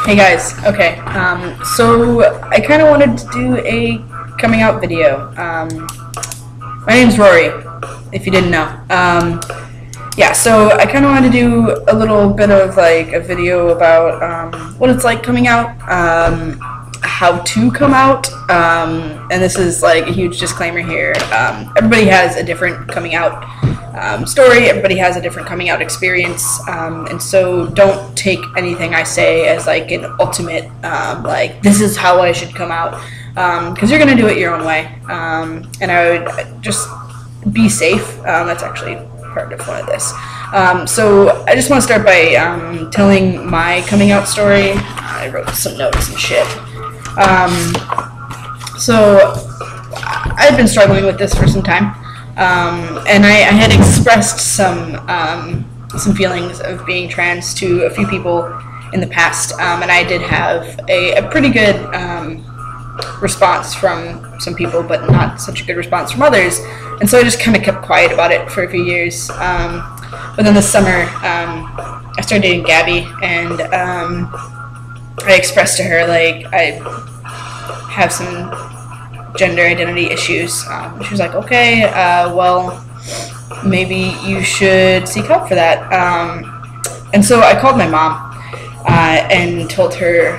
Hey guys, okay, so I kind of wanted to do a coming out video. My name's Rory, if you didn't know. Yeah, so I kind of wanted to do a little bit of like a video about what it's like coming out, how to come out, and this is like a huge disclaimer here. Everybody has a different coming out story, everybody has a different coming out experience, and so don't take anything I say as like an ultimate, like this is how I should come out, because you're going to do it your own way, and I would just be safe. That's actually part of one of this. So I just want to start by telling my coming out story. I wrote some notes and shit. So I've been struggling with this for some time, and I had expressed some feelings of being trans to a few people in the past, and I did have a pretty good response from some people, but not such a good response from others, and so I just kind of kept quiet about it for a few years. But then this summer, I started dating Gabby, and I expressed to her like I have some gender identity issues. She was like, okay, well, maybe you should seek help for that. And so I called my mom and told her,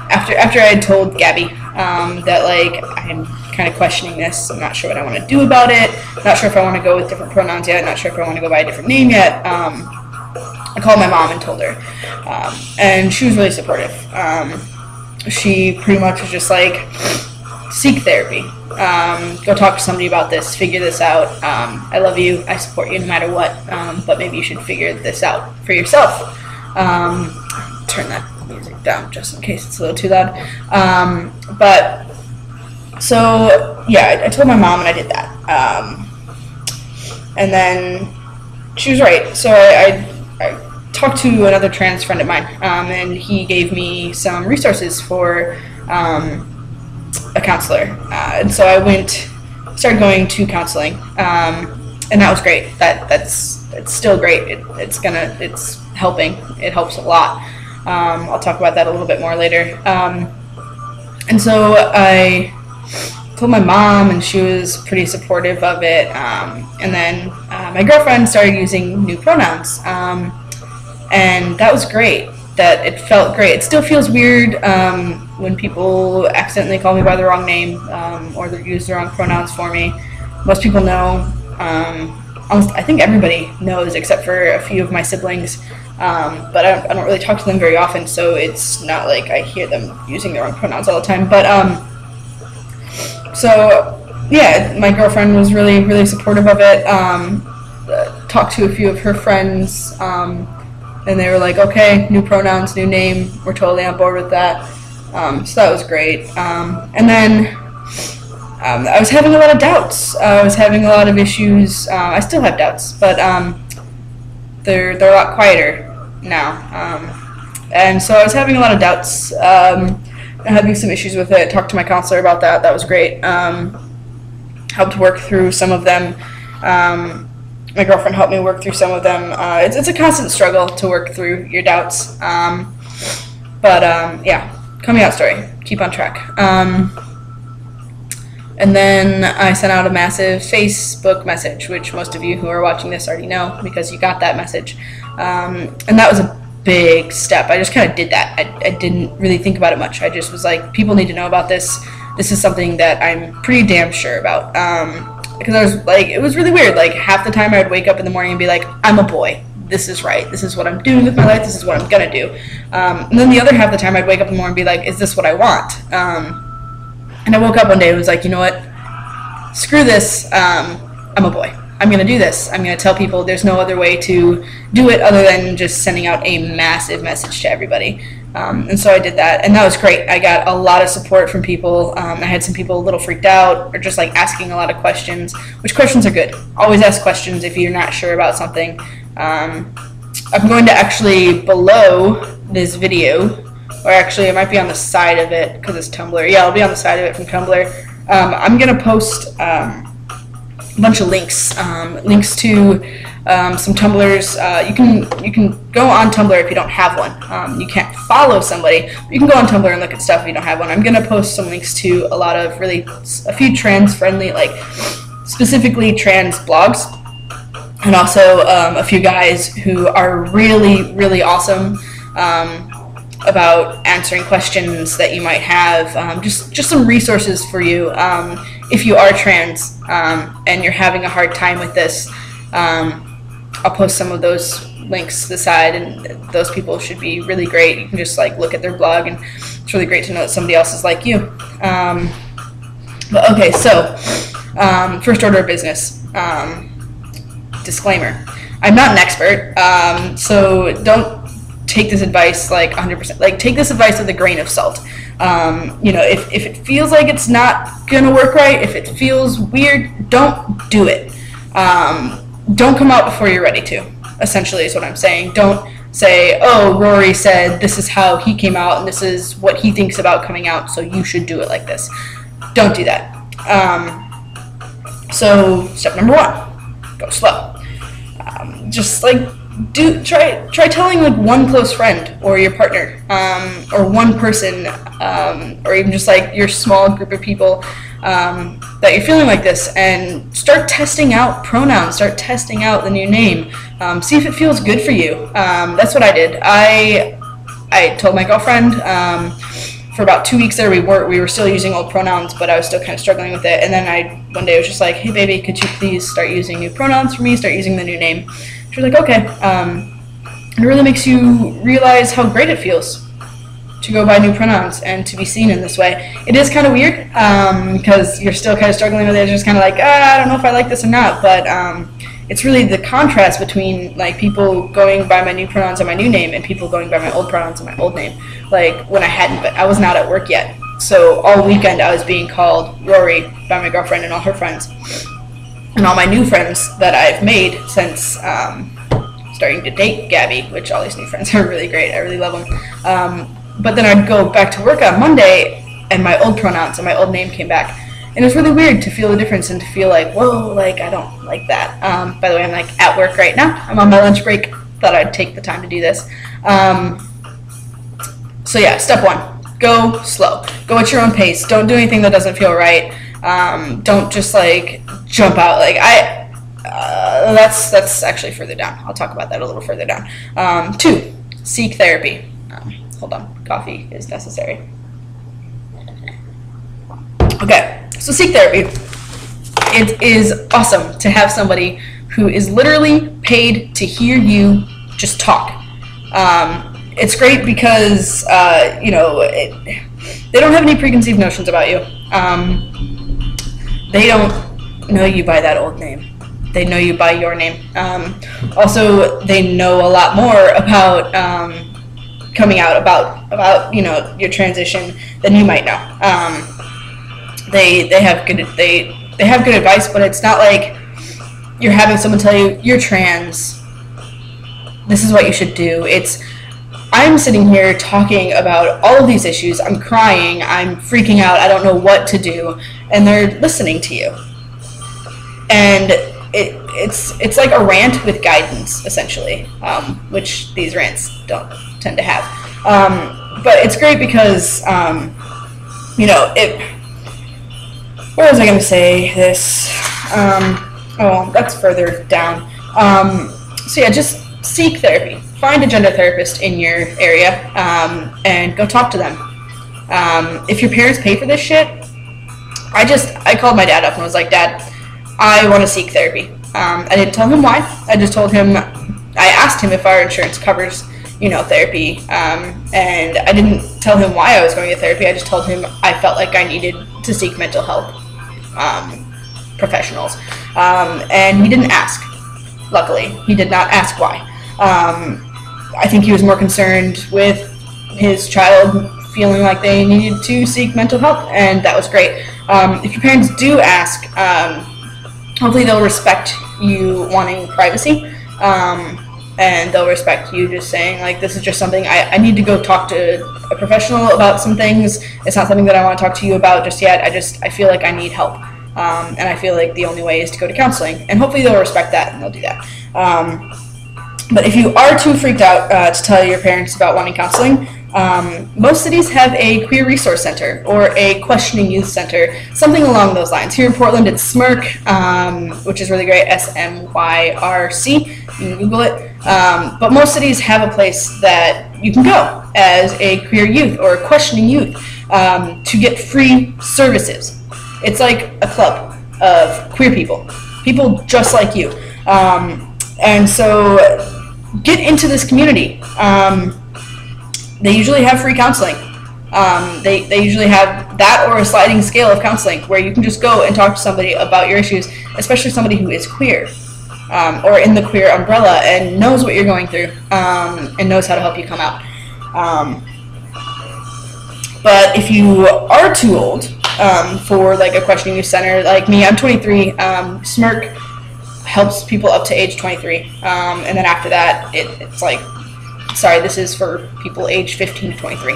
after I had told Gabby that like I'm kind of questioning this, I'm not sure what I want to do about it, not sure if I want to go with different pronouns yet, not sure if I want to go by a different name yet. I called my mom and told her, and she was really supportive. She pretty much was just like, seek therapy, go talk to somebody about this, figure this out. I love you, I support you no matter what, but maybe you should figure this out for yourself. Turn that music down just in case it's a little too loud. But so yeah, I told my mom and I did that, and then she was right. So I talked to another trans friend of mine, and he gave me some resources for a counselor, and so I started going to counseling, and that was great. It's still great. It's helping. It helps a lot. I'll talk about that a little bit more later. And so I told my mom, and she was pretty supportive of it. And then my girlfriend started using new pronouns, and that was great. That it felt great. It still feels weird when people accidentally call me by the wrong name, or they use the wrong pronouns for me. Most people know. I think everybody knows except for a few of my siblings, but I don't really talk to them very often, so it's not like I hear them using the wrong pronouns all the time. But so yeah, my girlfriend was really, really supportive of it. Talked to a few of her friends, and they were like, okay, new pronouns, new name, we're totally on board with that. So that was great. And then I was having a lot of doubts. I was having a lot of issues. I still have doubts, but they're a lot quieter now. And so I was having a lot of doubts, having some issues with it. Talked to my counselor about that. That was great. Helped work through some of them. My girlfriend helped me work through some of them. It's a constant struggle to work through your doubts. But yeah, coming out story. Keep on track. And then I sent out a massive Facebook message, which most of you who are watching this already know because you got that message. And that was a big step. I just kind of did that. I didn't really think about it much. I just was like, people need to know about this. This is something that I'm pretty damn sure about. Because I was like, it was really weird. Like half the time I would wake up in the morning and be like, I'm a boy. This is right. This is what I'm doing with my life. This is what I'm going to do. And then the other half the time I'd wake up in the morning and be like, is this what I want? And I woke up one day and was like, you know what? Screw this. I'm a boy. I'm going to do this. I'm going to tell people there's no other way to do it other than just sending out a massive message to everybody. And so I did that, and that was great. I got a lot of support from people. I had some people a little freaked out or just like asking a lot of questions, which questions are good. Always ask questions if you're not sure about something. I'm going to actually, below this video, or actually it might be on the side of it because it's Tumblr. Yeah, it'll be on the side of it from Tumblr. I'm going to post a bunch of links, links to some Tumblrs. You can go on Tumblr if you don't have one. You can't follow somebody, but you can go on Tumblr and look at stuff if you don't have one. I'm gonna post some links to a few trans-friendly, like specifically trans blogs, and also a few guys who are really, really awesome about answering questions that you might have. Just some resources for you if you are trans and you're having a hard time with this. I'll post some of those links to the side, and those people should be really great. You can just like look at their blog, and it's really great to know that somebody else is like you. But okay, so first order of business. Disclaimer: I'm not an expert, so don't take this advice like 100%. Like, take this advice with a grain of salt. If it feels like it's not gonna work right, if it feels weird, don't do it. Don't come out before you're ready to. Essentially, is what I'm saying. Don't say, "Oh, Rory said this is how he came out, and this is what he thinks about coming out, so you should do it like this." Don't do that. So step number 1: go slow. Just like try telling like one close friend or your partner, or one person, or even just like your small group of people that you're feeling like this, and start testing out pronouns. Start testing out the new name. See if it feels good for you. That's what I did. I told my girlfriend. For about 2 weeks there, we were still using old pronouns, but I was still kind of struggling with it. And then one day I was just like, "Hey baby, could you please start using new pronouns for me? Start using the new name." She was like, "Okay." It really makes you realize how great it feels to go by new pronouns and to be seen in this way. It is kind of weird because you're still kind of struggling with it. It's just kind of like, I don't know if I like this or not. But it's really the contrast between like people going by my new pronouns and my new name, and people going by my old pronouns and my old name. Like when I was not at work yet, so all weekend I was being called Rory by my girlfriend and all her friends, and all my new friends that I've made since starting to date Gabby, which all these new friends are really great. I really love them. But then I'd go back to work on Monday, and my old pronouns and my old name came back. And it was really weird to feel the difference and to feel like, whoa, like, I don't like that. By the way, I'm like at work right now. I'm on my lunch break. Thought I'd take the time to do this. So yeah, step 1, go slow. Go at your own pace. Don't do anything that doesn't feel right. Don't just like jump out. Like that's actually further down. I'll talk about that a little further down. 2, seek therapy. Hold on, coffee is necessary. Okay, so seek therapy. It is awesome to have somebody who is literally paid to hear you just talk. It's great because, they don't have any preconceived notions about you. They don't know you by that old name. They know you by your name. Also, they know a lot more about coming out, about your transition than you might know. They have good advice, but it's not like you're having someone tell you you're trans, this is what you should do. I'm sitting here talking about all of these issues. I'm crying, I'm freaking out, I don't know what to do, and they're listening to you. And it's like a rant with guidance, essentially, which these rants don't tend to have. But it's great because, where was I going to say this? That's further down. So yeah, just seek therapy. Find a gender therapist in your area, and go talk to them. If your parents pay for this shit, I called my dad up and was like, "Dad, I want to seek therapy." I didn't tell him why. I asked him if our insurance covers, therapy, and I didn't tell him why I was going to therapy. I just told him I felt like I needed to seek mental health professionals, and he didn't ask. Luckily, he did not ask why. I think he was more concerned with his child feeling like they needed to seek mental help, and that was great. If your parents do ask, hopefully they'll respect you wanting privacy, and they'll respect you just saying, like, this is just something I need to go talk to a professional about some things. It's not something that I want to talk to you about just yet. I feel like I need help. And I feel like the only way is to go to counseling, and hopefully they'll respect that and they'll do that. But if you are too freaked out to tell your parents about wanting counseling, most cities have a queer resource center or a questioning youth center, something along those lines. Here in Portland, it's SMYRC, which is really great, SMYRC. You can Google it. But most cities have a place that you can go as a queer youth or a questioning youth to get free services. It's like a club of queer people just like you. And so get into this community. They usually have free counseling. They usually have that or a sliding scale of counseling where you can just go and talk to somebody about your issues, especially somebody who is queer or in the queer umbrella and knows what you're going through and knows how to help you come out. But if you are too old for like a questioning youth center, like me, I'm 23, SMYRC helps people up to age 23, and then after that it's like, sorry, this is for people age 15 to 23,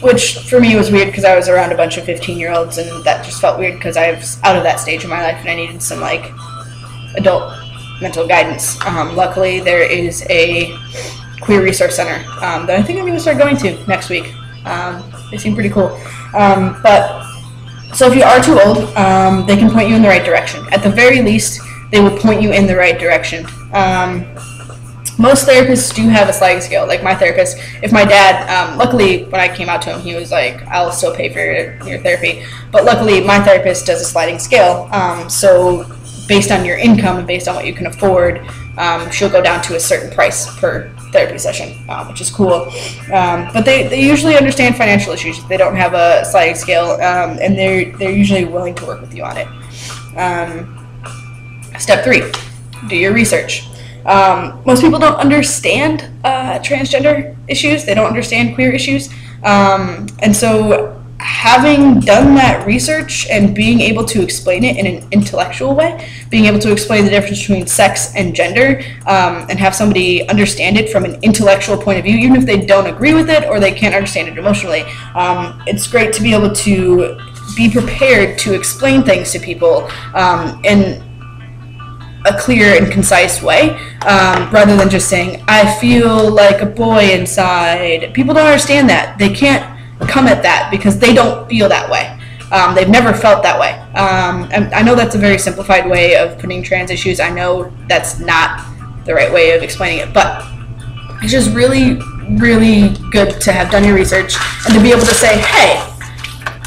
which for me was weird because I was around a bunch of 15-year-olds, and that just felt weird because I was out of that stage of my life and I needed some like adult mental guidance. Luckily there is a queer resource center that I think I'm going to start going to next week. They seem pretty cool. But so if you are too old, they can point you in the right direction. At the very least, they will point you in the right direction. Most therapists do have a sliding scale. Like my therapist, if my dad, luckily when I came out to him, he was like, I'll still pay for your therapy. But luckily my therapist does a sliding scale. So based on your income and based on what you can afford, she'll go down to a certain price per therapy session, which is cool. But they usually understand financial issues. They don't have a sliding scale, and they're usually willing to work with you on it. Step 3, do your research. Most people don't understand transgender issues. They don't understand queer issues. And so having done that research and being able to explain it in an intellectual way, being able to explain the difference between sex and gender, and have somebody understand it from an intellectual point of view, even if they don't agree with it or they can't understand it emotionally, it's great to be able to be prepared to explain things to people in a clear and concise way, rather than just saying, I feel like a boy inside. People don't understand that. They can't come at that because they don't feel that way. They've never felt that way. And I know that's a very simplified way of putting trans issues. I know that's not the right way of explaining it, but it's just really, really good to have done your research and to be able to say, hey,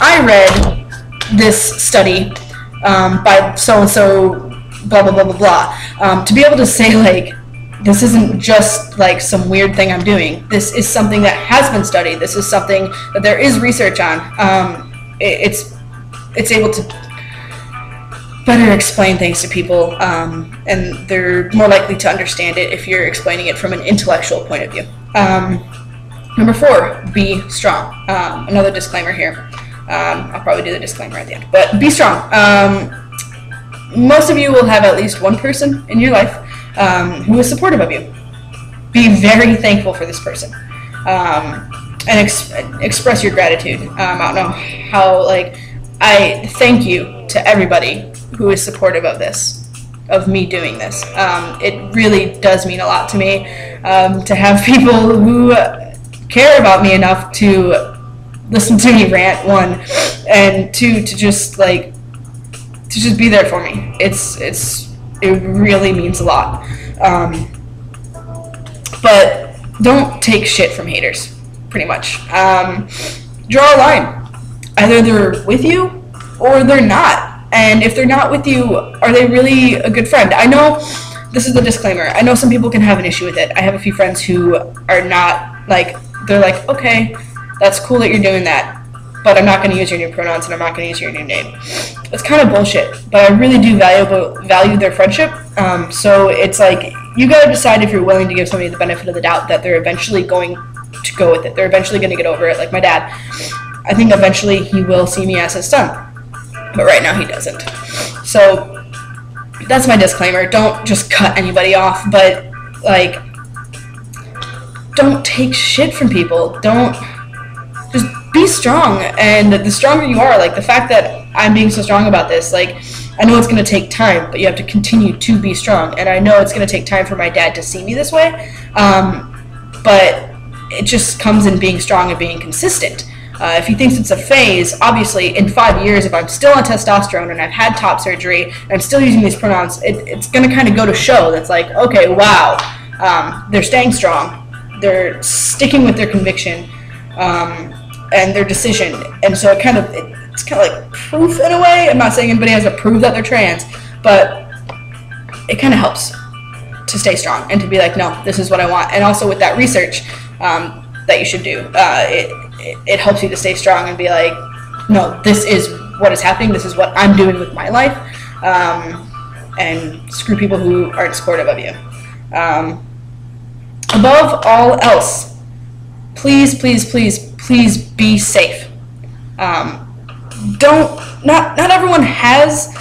I read this study by so-and-so, blah, blah, blah, blah, blah. To be able to say, like, this isn't just like some weird thing I'm doing. This is something that has been studied. This is something that there is research on. It's able to better explain things to people, and they're more likely to understand it if you're explaining it from an intellectual point of view. Number 4, be strong. Another disclaimer here. I'll probably do the disclaimer at the end, but be strong. Most of you will have at least one person in your life who is supportive of you. Be very thankful for this person, and express your gratitude. I don't know how, like, I thank you to everybody who is supportive of this, of me doing this. It really does mean a lot to me to have people who care about me enough to listen to me rant, 1, and 2, to just like to just be there for me. It really means a lot. But don't take shit from haters, pretty much. Draw a line. Either they're with you or they're not. And if they're not with you, are they really a good friend? I know, this is the disclaimer, I know some people can have an issue with it. I have a few friends who are not, like, they're like, okay, that's cool that you're doing that, but I'm not going to use your new pronouns and I'm not going to use your new name. It's kind of bullshit, but I really do value their friendship. So it's like, you got to decide if you're willing to give somebody the benefit of the doubt that they're eventually going to go with it. They're eventually going to get over it, like my dad. I think eventually he will see me as his son, but right now he doesn't. So that's my disclaimer. Don't just cut anybody off, but like, don't take shit from people. Don't, just be strong. And the stronger you are, like the fact that I'm being so strong about this. Like, I know it's going to take time, but you have to continue to be strong. And I know it's going to take time for my dad to see me this way, but it just comes in being strong and being consistent. If he thinks it's a phase, obviously in 5 years, if I'm still on testosterone and I've had top surgery and I'm still using these pronouns, it's going to kind of go to show that's like, okay, wow, they're staying strong, they're sticking with their conviction and their decision. And so it's kind of like proof in a way. I'm not saying anybody has to prove that they're trans, but it kind of helps to stay strong and to be like, no, this is what I want. And also with that research that you should do, it helps you to stay strong and be like, no, this is what is happening, this is what I'm doing with my life, and screw people who aren't supportive of you. Above all else, please, please, please, please be safe. Not everyone has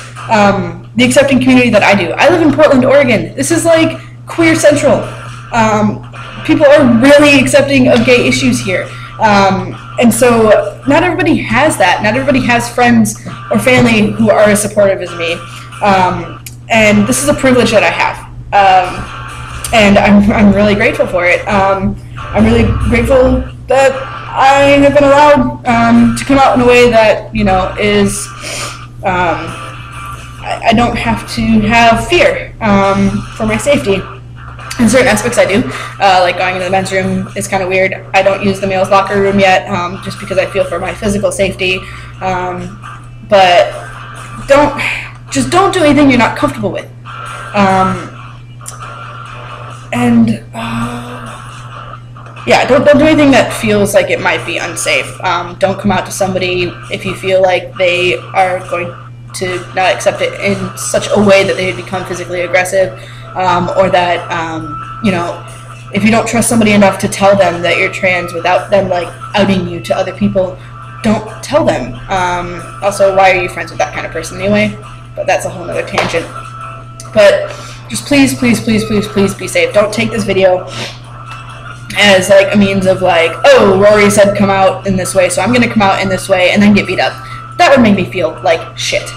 the accepting community that I do. I live in Portland, Oregon. This is like queer central. People are really accepting of gay issues here. And so not everybody has that. Not everybody has friends or family who are as supportive as me. And this is a privilege that I have. And I'm really grateful for it. I'm really grateful that I have been allowed to come out in a way that, you know, is, I don't have to have fear for my safety. In certain aspects I do, like going into the men's room is kind of weird. I don't use the male's locker room yet, just because I feel for my physical safety. But don't do anything you're not comfortable with. Yeah, don't do anything that feels like it might be unsafe. Don't come out to somebody if you feel like they are going to not accept it in such a way that they become physically aggressive, or that, you know, if you don't trust somebody enough to tell them that you're trans without them, like, outing you to other people, don't tell them. Also, why are you friends with that kind of person anyway? But that's a whole other tangent. But just please, please, please, please, please be safe. Don't take this video as like a means of like, oh, Rory said come out in this way, so I'm going to come out in this way and then get beat up. That would make me feel like shit.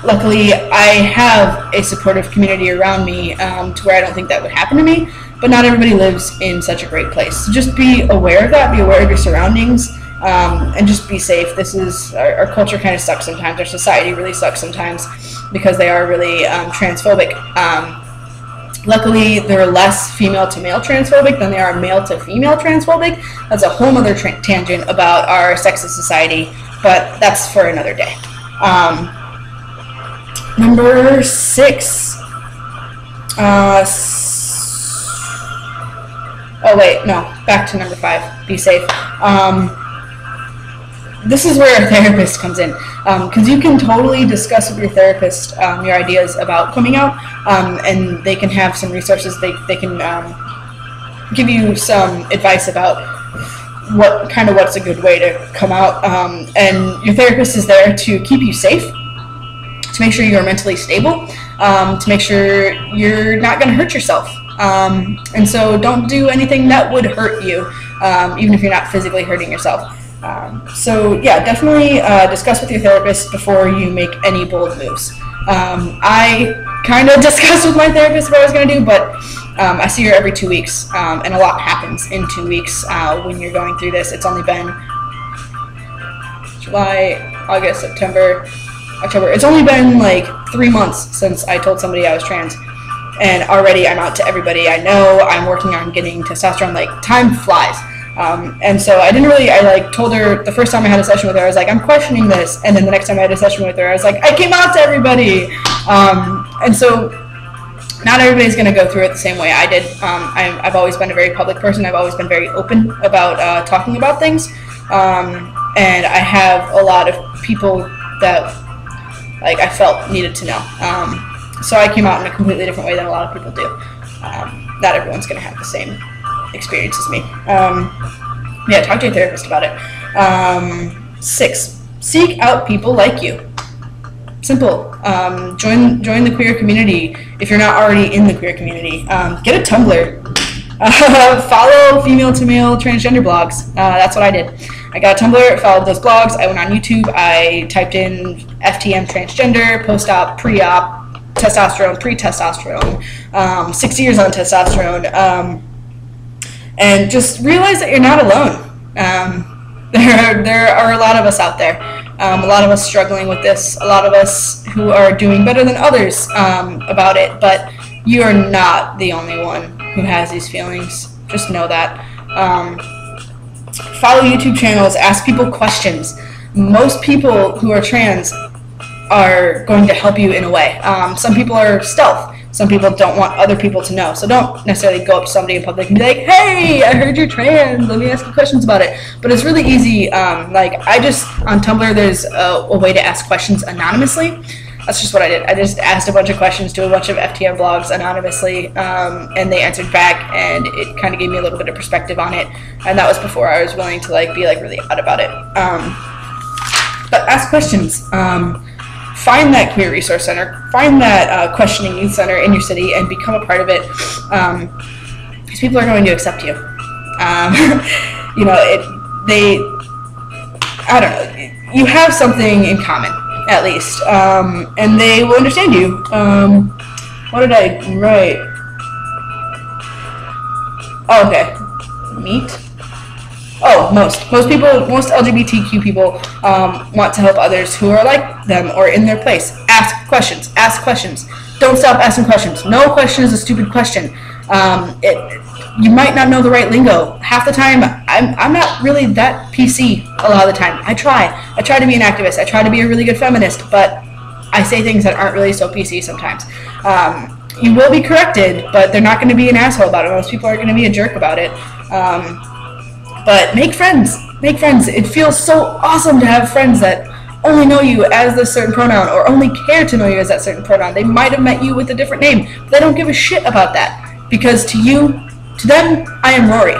Luckily, I have a supportive community around me to where I don't think that would happen to me, but not everybody lives in such a great place. So just be aware of that, be aware of your surroundings, and just be safe. This is, our culture kind of sucks sometimes, our society really sucks sometimes because they are really transphobic. Luckily, they're less female to male transphobic than they are male to female transphobic. That's a whole other tangent about our sexist society, but that's for another day. Number 6. Oh wait, no, back to number 5. Be safe. This is where a therapist comes in, because you can totally discuss with your therapist your ideas about coming out, and they can have some resources. They can give you some advice about what's a good way to come out, and your therapist is there to keep you safe, to make sure you're mentally stable, to make sure you're not going to hurt yourself. And so don't do anything that would hurt you, even if you're not physically hurting yourself. So yeah, definitely discuss with your therapist before you make any bold moves. I kind of discussed with my therapist what I was going to do, but I see her every 2 weeks, and a lot happens in 2 weeks when you're going through this. It's only been July, August, September, October. It's only been like 3 months since I told somebody I was trans, and already I'm out to everybody I know. I'm working on getting testosterone. Like, time flies. And so I told her the first time I had a session with her, I was like, I'm questioning this. And then the next time I had a session with her, I was like, I came out to everybody. And so not everybody's going to go through it the same way I did. I've always been a very public person. I've always been very open about talking about things. And I have a lot of people that like I felt needed to know. So I came out in a completely different way than a lot of people do. Not everyone's going to have the same experience as me. Yeah, talk to your therapist about it. 6, seek out people like you. Simple. Join the queer community if you're not already in the queer community. Get a Tumblr. Follow female to male transgender blogs. That's what I did. I got a Tumblr, followed those blogs. I went on YouTube. I typed in FTM transgender, post-op, pre-op, testosterone, pre-testosterone, 6 years on testosterone, and just realize that you're not alone. There are a lot of us out there, a lot of us struggling with this, a lot of us who are doing better than others about it, but you are not the only one who has these feelings. Just know that. Follow YouTube channels, ask people questions. Most people who are trans are going to help you in a way. Some people are stealth. Some people don't want other people to know. So don't necessarily go up to somebody in public and be like, hey, I heard you're trans, let me ask you questions about it. But it's really easy. On Tumblr, there's a way to ask questions anonymously. That's just what I did. I just asked a bunch of questions to a bunch of FTM blogs anonymously, and they answered back, and it kind of gave me a little bit of perspective on it. And that was before I was willing to be really out about it. But ask questions. Find that queer resource center, find that questioning youth center in your city, and become a part of it, because people are going to accept you. I don't know, you have something in common, at least, and they will understand you. What did I write? Oh, okay, meet? Oh, most LGBTQ people want to help others who are like them or in their place. Ask questions. Ask questions. Don't stop asking questions. No question is a stupid question. You might not know the right lingo. Half the time, I'm not really that PC a lot of the time. I try to be an activist. I try to be a really good feminist, but I say things that aren't really so PC sometimes. You will be corrected, but they're not going to be an asshole about it. Most people are going to be a jerk about it. But make friends. Make friends. It feels so awesome to have friends that only know you as this certain pronoun or only care to know you as that certain pronoun. They might have met you with a different name, but they don't give a shit about that. Because to them, I am Rory.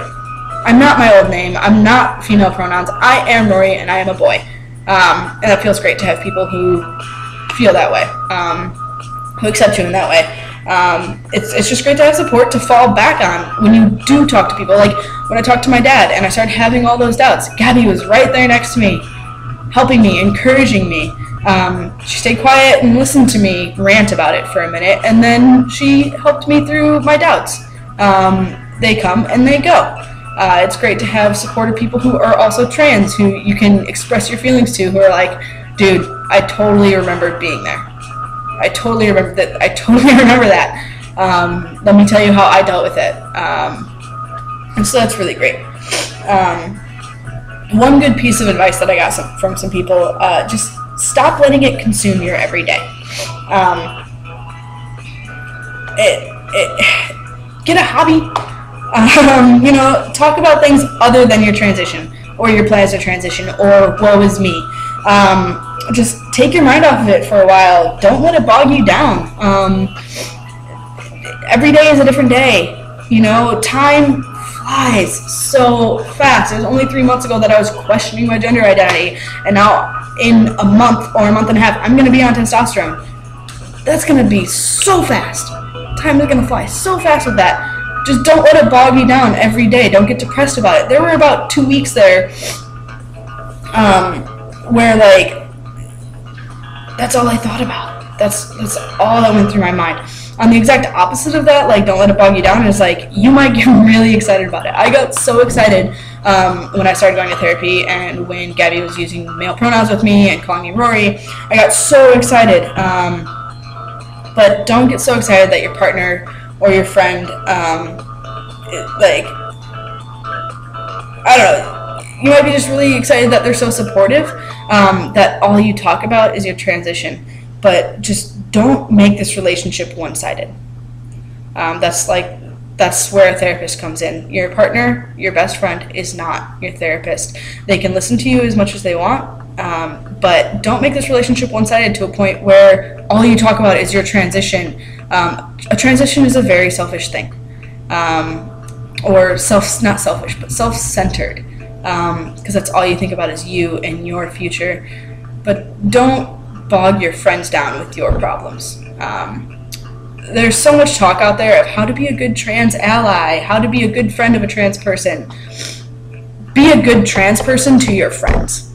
I'm not my old name. I'm not female pronouns. I am Rory, and I am a boy. And that feels great to have people who feel that way, who accept you in that way. It's just great to have support to fall back on when you do talk to people. Like when I talked to my dad and I started having all those doubts, Gabby was right there next to me, helping me, encouraging me. She stayed quiet and listened to me rant about it for a minute, and then she helped me through my doubts. They come and they go. It's great to have supportive people who are also trans, who you can express your feelings to, who are like, dude, I totally remember being there. I totally remember that. Let me tell you how I dealt with it. And so that's really great. One good piece of advice that I got from some people, just stop letting it consume your everyday. Get a hobby. Talk about things other than your transition or your plans to transition or woe is me. Just take your mind off of it for a while. Don't let it bog you down. Every day is a different day. Time flies so fast. It was only 3 months ago that I was questioning my gender identity, and now in a month or a month and a half, I'm going to be on testosterone. That's going to be so fast. Time is going to fly so fast with that. Just don't let it bog you down every day. Don't get depressed about it. There were about 2 weeks there where, that's all I thought about. That's all that went through my mind. On the exact opposite of that, don't let it bog you down, is you might get really excited about it. I got so excited when I started going to therapy and when Gabby was using male pronouns with me and calling me Rory. I got so excited. But don't get so excited that your partner or your friend, I don't know, you might be just really excited that they're so supportive, that all you talk about is your transition. But just don't make this relationship one-sided. That's where a therapist comes in. Your partner, your best friend, is not your therapist. They can listen to you as much as they want, but don't make this relationship one-sided to a point where all you talk about is your transition. A transition is a very selfish thing, or not selfish, but self-centered, because that's all you think about is you and your future. But don't bog your friends down with your problems. there's so much talk out there of how to be a good trans ally, how to be a good friend of a trans person. Be a good trans person to your friends.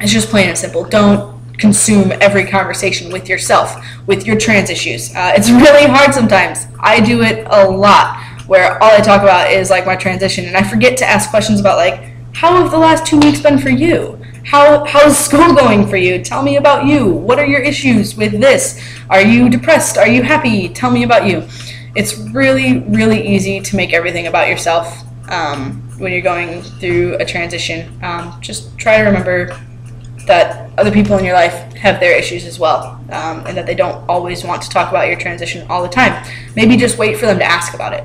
It's just plain and simple. Don't consume every conversation with yourself, with your trans issues. It's really hard sometimes. I do it a lot, where all I talk about is like my transition, and I forget to ask questions about like, how have the last 2 weeks been for you? How's school going for you? Tell me about you. What are your issues with this? Are you depressed? Are you happy? Tell me about you. It's really, really easy to make everything about yourself when you're going through a transition. Just try to remember that other people in your life have their issues as well, and that they don't always want to talk about your transition all the time. Maybe just wait for them to ask about it.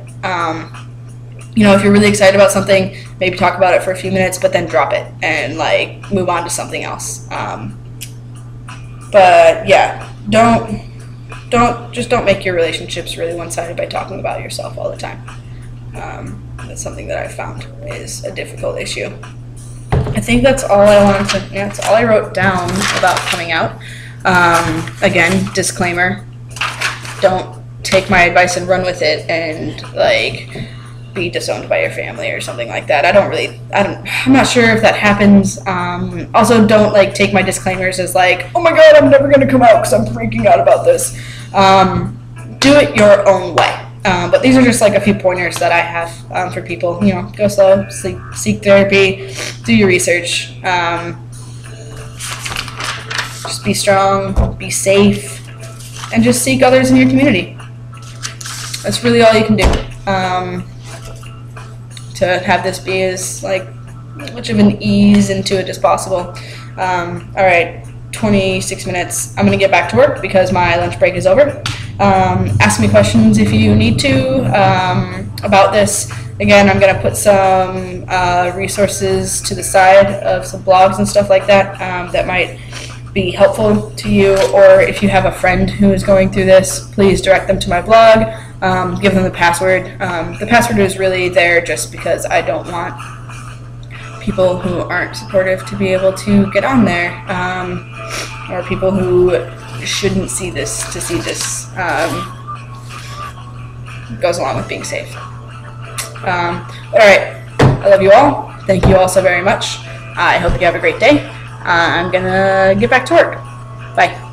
You know, if you're really excited about something, maybe talk about it for a few minutes, but then drop it and like move on to something else. But yeah, don't make your relationships really one-sided by talking about yourself all the time. That's something that I've found is a difficult issue. I think that's all I wanted to, yeah, that's all I wrote down about coming out. Again, disclaimer, don't take my advice and run with it and like be disowned by your family or something like that. I'm not sure if that happens. Also, don't like take my disclaimers as like, oh my god, I'm never gonna come out because I'm freaking out about this. Do it your own way. But these are just like a few pointers that I have for people. You know, go slow, seek therapy, do your research. Just be strong, be safe, and just seek others in your community. That's really all you can do. To have this be as like much of an ease into it as possible. All right, 26 minutes. I'm gonna get back to work because my lunch break is over. Ask me questions if you need to about this. Again, I'm gonna put some resources to the side of some blogs and stuff like that that might be helpful to you, or if you have a friend who is going through this, please direct them to my blog. Give them the password. The password is really there just because I don't want people who aren't supportive to be able to get on there, or people who shouldn't see this to see this. Goes along with being safe. Alright, I love you all. Thank you all so very much. I hope you have a great day. I'm gonna get back to work. Bye.